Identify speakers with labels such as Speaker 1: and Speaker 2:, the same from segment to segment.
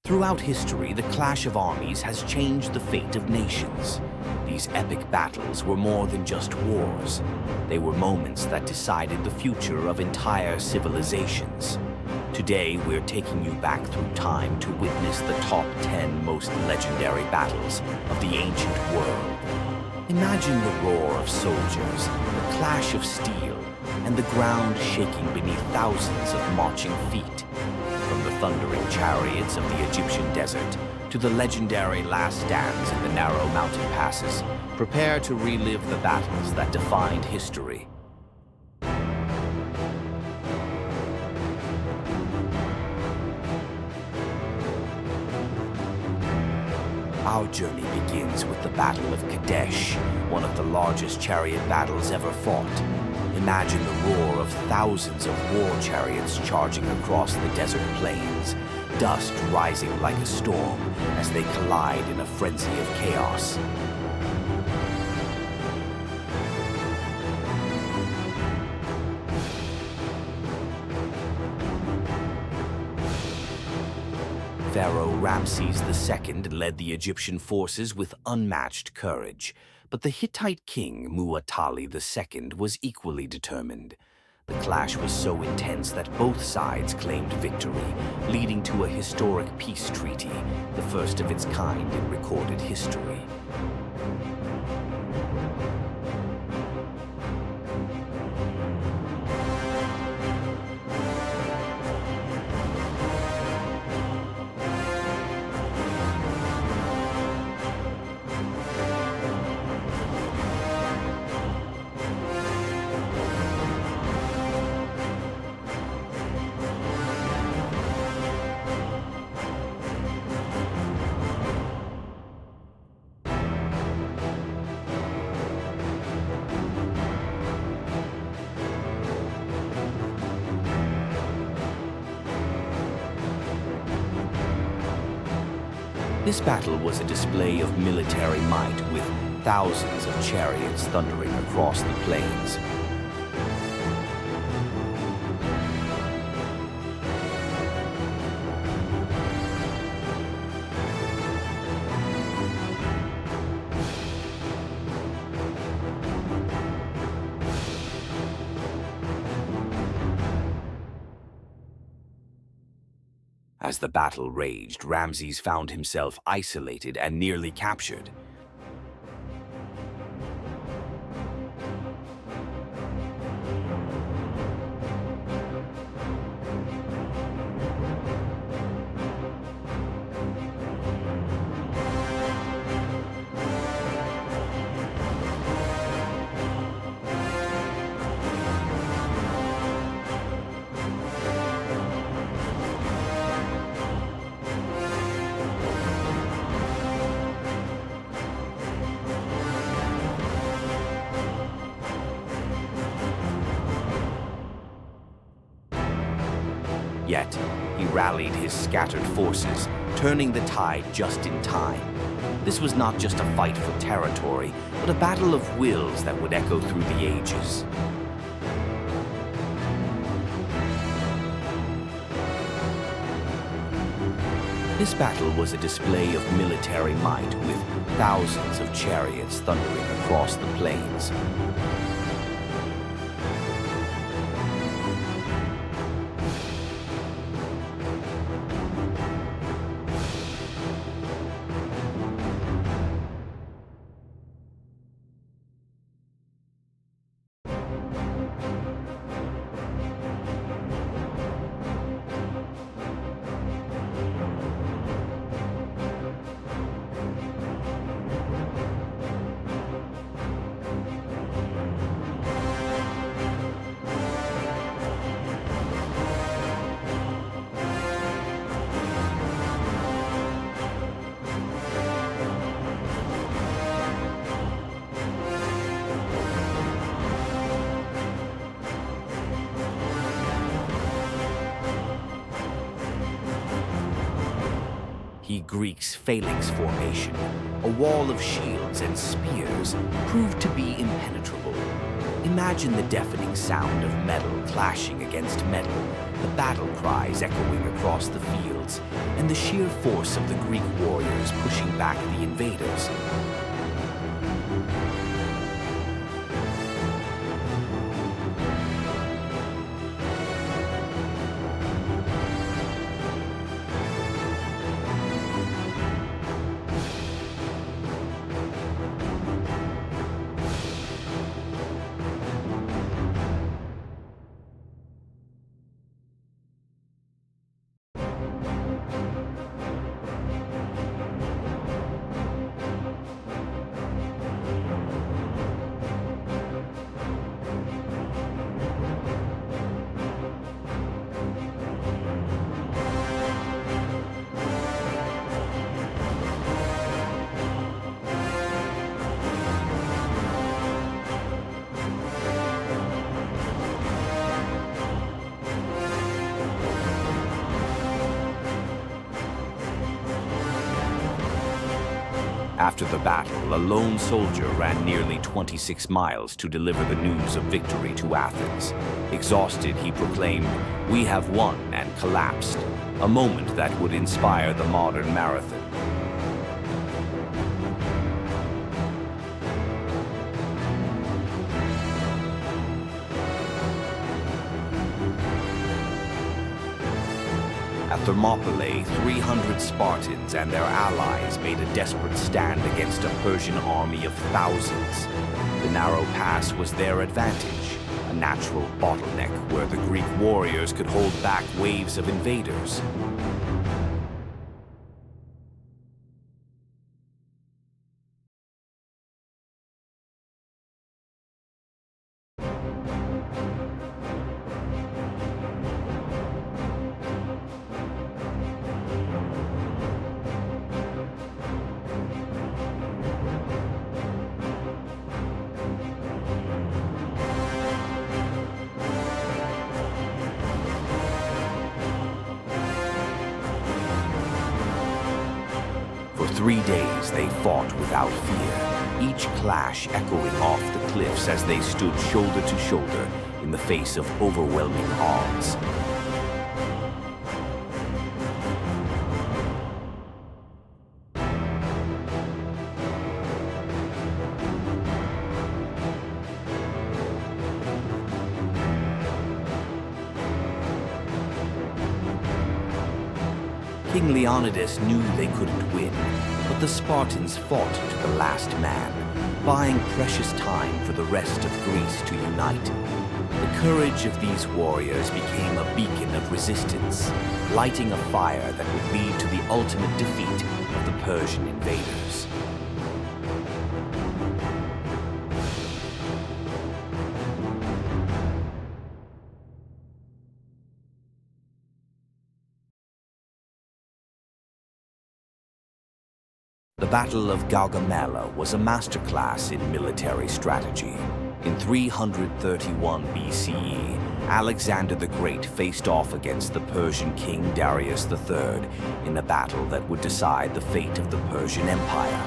Speaker 1: Throughout history, the clash of armies has changed the fate of nations. These epic battles were more than just wars. They were moments that decided the future of entire civilizations. Today, we're taking you back through time to witness the top 10 most legendary battles of the ancient world. Imagine the roar of soldiers, the clash of steel, and the ground shaking beneath thousands of marching feet. From the thundering chariots of the Egyptian desert to the legendary last stands in the narrow mountain passes, prepare to relive the battles that defined history. Our journey begins with the Battle of Kadesh, one of the largest chariot battles ever fought. Imagine the roar of thousands of war chariots charging across the desert plains, dust rising like a storm as they collide in a frenzy of chaos. Pharaoh Ramses II led the Egyptian forces with unmatched courage, but the Hittite king Muwatalli II was equally determined. The clash was so intense that both sides claimed victory, leading to a historic peace treaty, the first of its kind in recorded history. This battle was a display of military might, with thousands of chariots thundering across the plains. As the battle raged, Ramses found himself isolated and nearly captured. Yet, he rallied his scattered forces, turning the tide just in time. This was not just a fight for territory, but a battle of wills that would echo through the ages. This battle was a display of military might, with thousands of chariots thundering across the plains. he Greeks' phalanx formation, a wall of shields and spears, proved to be impenetrable. Imagine the deafening sound of metal clashing against metal, the battle cries echoing across the fields, and the sheer force of the Greek warriors pushing back the invaders. After the battle, a lone soldier ran nearly 26 miles to deliver the news of victory to Athens. Exhausted, he proclaimed, "We have won," and collapsed, a moment that would inspire the modern marathon. At Thermopylae, 300 Spartans and their allies made a desperate stand against a Persian army of thousands. The narrow pass was their advantage, a natural bottleneck where the Greek warriors could hold back waves of invaders. For 3 days they fought without fear, each clash echoing off the cliffs as they stood shoulder to shoulder in the face of overwhelming odds. King Leonidas knew they couldn't win, but the Spartans fought to the last man, buying precious time for the rest of Greece to unite. The courage of these warriors became a beacon of resistance, lighting a fire that would lead to the ultimate defeat of the Persian invaders. The Battle of Gaugamela was a masterclass in military strategy. In 331 BCE, Alexander the Great faced off against the Persian king Darius III in a battle that would decide the fate of the Persian Empire.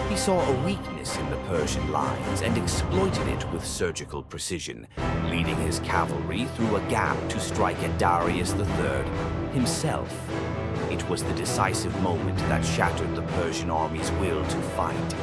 Speaker 1: He saw a weakness in the Persian lines and exploited it with surgical precision, leading his cavalry through a gap to strike at Darius III himself. It was the decisive moment that shattered the Persian army's will to fight.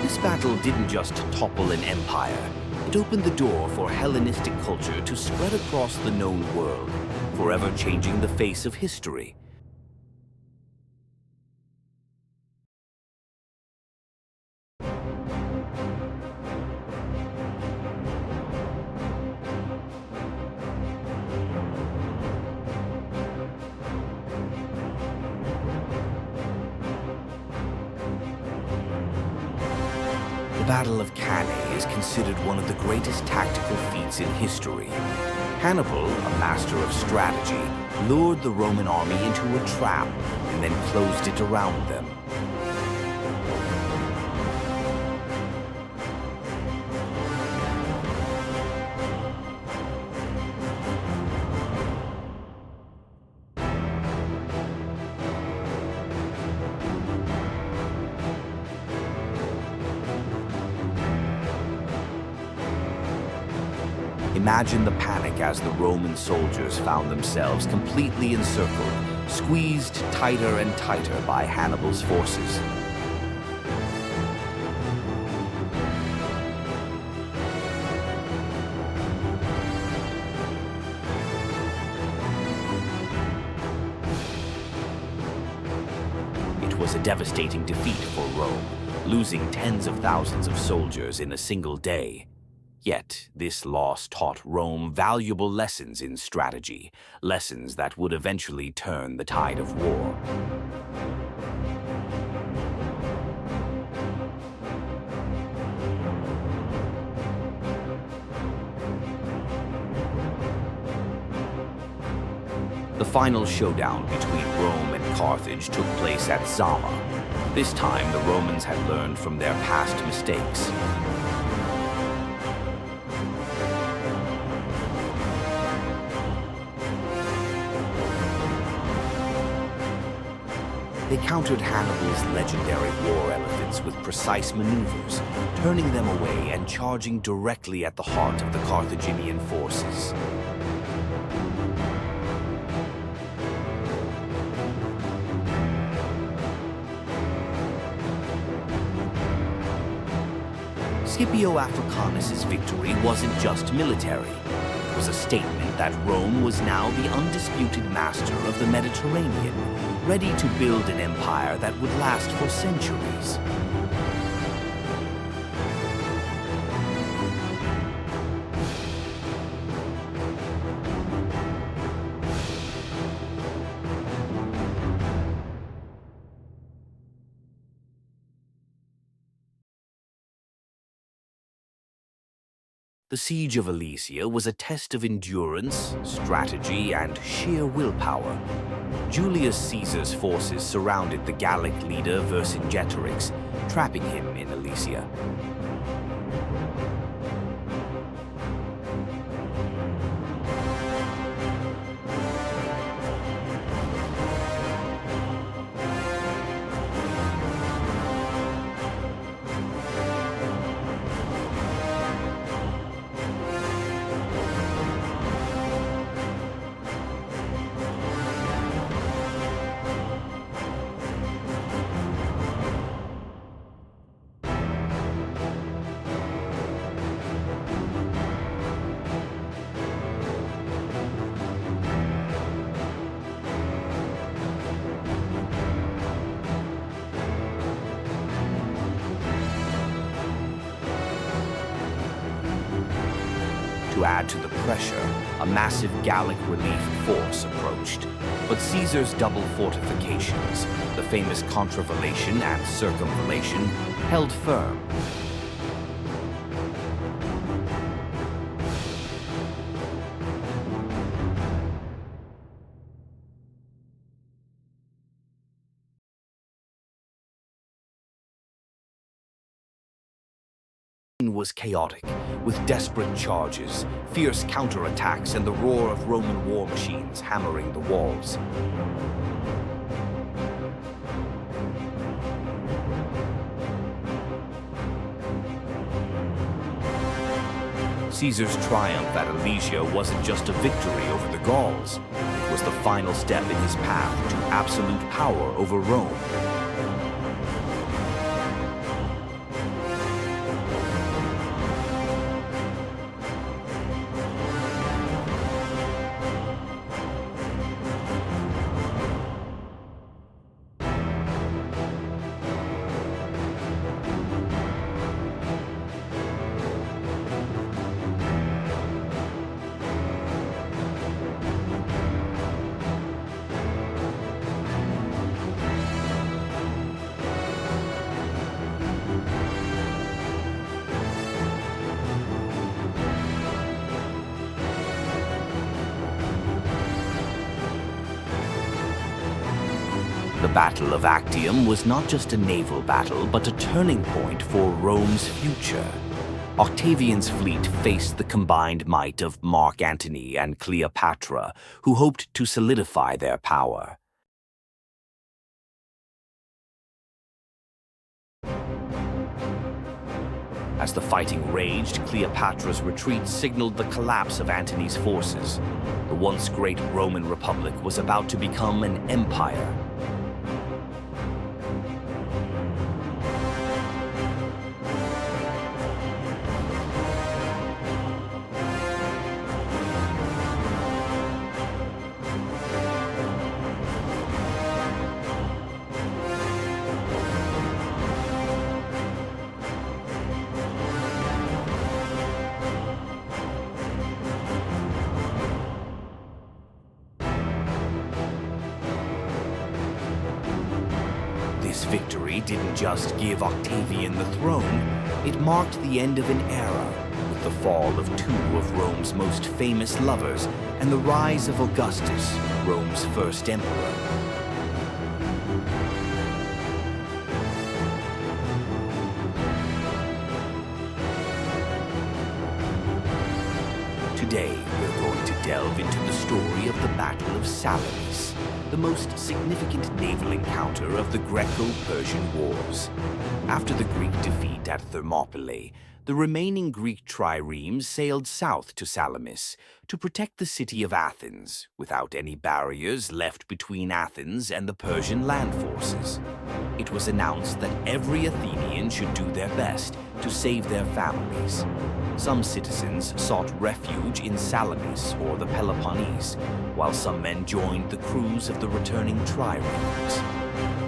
Speaker 1: This battle didn't just topple an empire. It opened the door for Hellenistic culture to spread across the known world, forever changing the face of history. Battle of Cannae is considered one of the greatest tactical feats in history. Hannibal, a master of strategy, lured the Roman army into a trap and then closed it around them. Imagine the panic as the Roman soldiers found themselves completely encircled, squeezed tighter and tighter by Hannibal's forces. It was a devastating defeat for Rome, losing tens of thousands of soldiers in a single day. Yet, this loss taught Rome valuable lessons in strategy, lessons that would eventually turn the tide of war. The final showdown between Rome and Carthage took place at Zama. This time, the Romans had learned from their past mistakes. They countered Hannibal's legendary war elephants with precise maneuvers, turning them away and charging directly at the heart of the Carthaginian forces. Scipio Africanus's victory wasn't just military. It was a statement that Rome was now the undisputed master of the Mediterranean, ready to build an empire that would last for centuries. The Siege of Alesia was a test of endurance, strategy, and sheer willpower. Julius Caesar's forces surrounded the Gallic leader Vercingetorix, trapping him in Alesia. To add to the pressure, a massive Gallic relief force approached. But Caesar's double fortifications, the famous contravallation and circumvallation, held firm. Was chaotic, with desperate charges, fierce counterattacks, and the roar of Roman war machines hammering the walls. Caesar's triumph at Alesia wasn't just a victory over the Gauls. It was the final step in his path to absolute power over Rome. Battle of Actium was not just a naval battle, but a turning point for Rome's future. Octavian's fleet faced the combined might of Mark Antony and Cleopatra, who hoped to solidify their power. As the fighting raged, Cleopatra's retreat signaled the collapse of Antony's forces. The once great Roman Republic was about to become an empire. This victory didn't just give Octavian the throne, it marked the end of an era, with the fall of two of Rome's most famous lovers and the rise of Augustus, Rome's first emperor. Today, we're going to delve into the story of the Battle of Salamis, the most significant naval encounter of the Greco-Persian Wars. After the Greek defeat at Thermopylae, the remaining Greek triremes sailed south to Salamis to protect the city of Athens, without any barriers left between Athens and the Persian land forces. It was announced that every Athenian should do their best to save their families. Some citizens sought refuge in Salamis or the Peloponnese, while some men joined the crews of the returning triremes.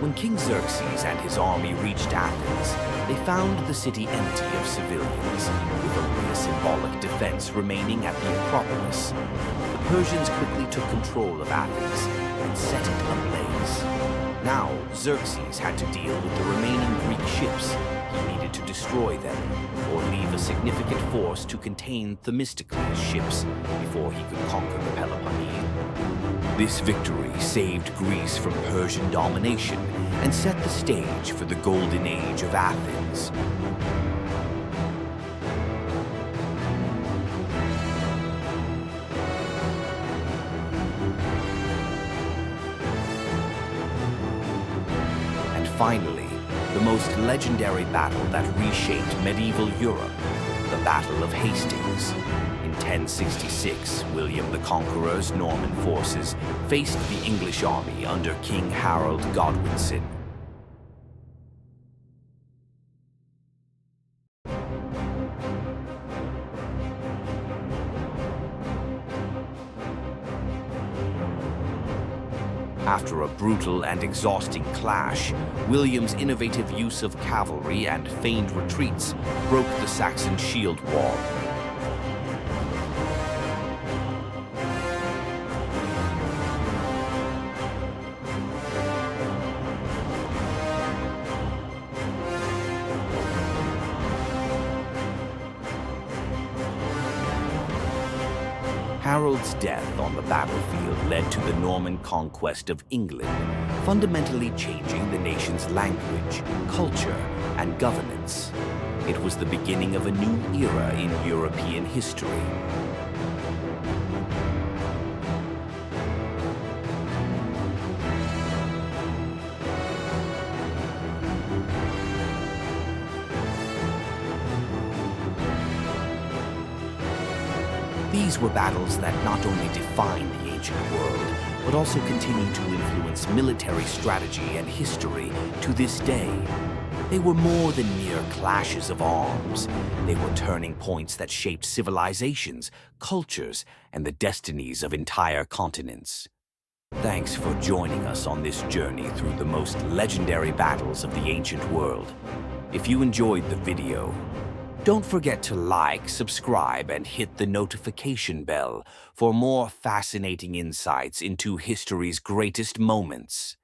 Speaker 1: When King Xerxes and his army reached Athens, they found the city empty of civilians, with only a symbolic defense remaining at the Acropolis. The Persians quickly took control of Athens and set it ablaze. Now, Xerxes had to deal with the remaining Greek ships. He needed to destroy them, or leave a significant force to contain Themistocles' ships before he could conquer the Peloponnese. This victory saved Greece from Persian domination and set the stage for the Golden Age of Athens. And finally, the most legendary battle that reshaped medieval Europe, the Battle of Hastings. In 1066, William the Conqueror's Norman forces faced the English army under King Harold Godwinson. After a brutal and exhausting clash, William's innovative use of cavalry and feigned retreats broke the Saxon shield wall. Harold's death on the battlefield led to the Norman conquest of England, fundamentally changing the nation's language, culture, and governance. It was the beginning of a new era in European history. These were battles that not only defined the ancient world, but also continue to influence military strategy and history to this day. They were more than mere clashes of arms. They were turning points that shaped civilizations, cultures, and the destinies of entire continents. Thanks for joining us on this journey through the most legendary battles of the ancient world. If you enjoyed the video, don't forget to like, subscribe, and hit the notification bell for more fascinating insights into history's greatest moments.